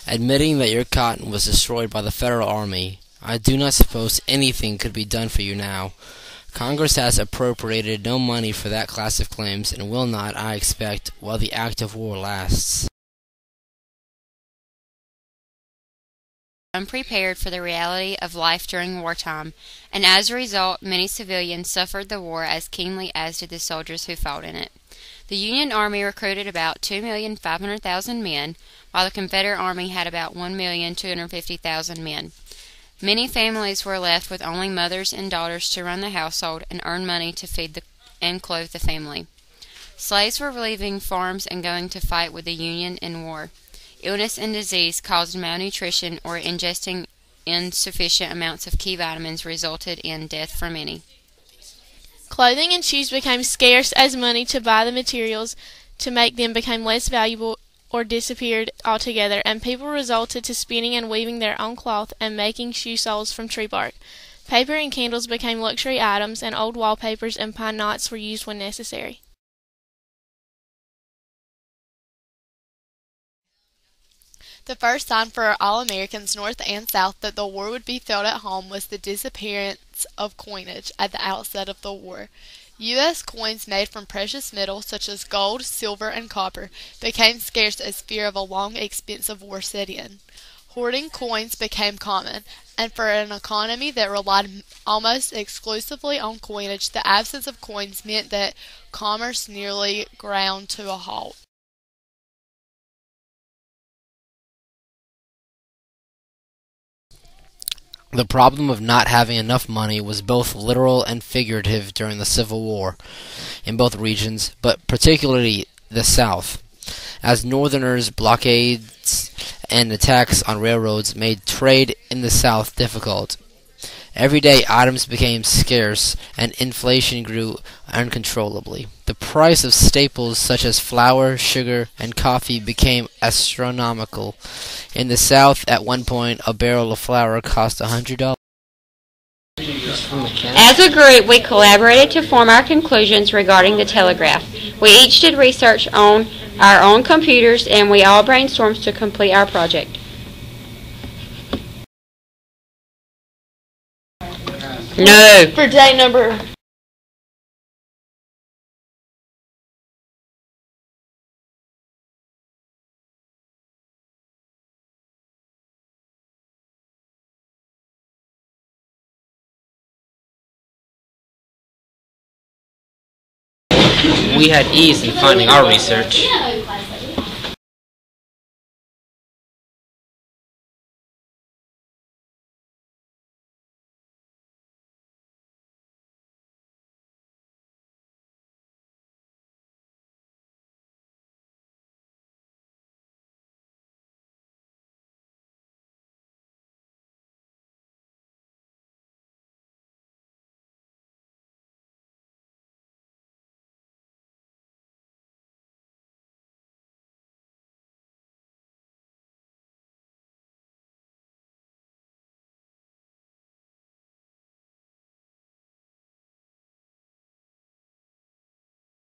Admitting that your cotton was destroyed by the Federal Army, I do not suppose anything could be done for you now. Congress has appropriated no money for that class of claims and will not, I expect, while the act of war lasts. Unprepared for the reality of life during wartime, and as a result, many civilians suffered the war as keenly as did the soldiers who fought in it. The Union Army recruited about 2,500,000 men, while the Confederate Army had about 1,250,000 men. Many families were left with only mothers and daughters to run the household and earn money to feed and clothe the family. Slaves were leaving farms and going to fight with the Union in war. Illness and disease caused malnutrition, or ingesting insufficient amounts of key vitamins resulted in death for many. Clothing and shoes became scarce as money to buy the materials to make them became less valuable or disappeared altogether, and people resorted to spinning and weaving their own cloth and making shoe soles from tree bark. Paper and candles became luxury items, and old wallpapers and pine knots were used when necessary. The first sign for all Americans, North and South, that the war would be felt at home was the disappearance of coinage at the outset of the war. U.S. coins made from precious metals such as gold, silver, and copper became scarce as fear of a long, expensive war set in. Hoarding coins became common, and for an economy that relied almost exclusively on coinage, the absence of coins meant that commerce nearly ground to a halt. The problem of not having enough money was both literal and figurative during the Civil War in both regions, but particularly the South, as Northerners' blockades and attacks on railroads made trade in the South difficult. Everyday items became scarce, and inflation grew uncontrollably. The price of staples such as flour, sugar, and coffee became astronomical. In the South, at one point, a barrel of flour cost $100. As a group, we collaborated to form our conclusions regarding the telegraph. We each did research on our own computers, and we all brainstormed to complete our project. No. For day number We had ease in finding our research.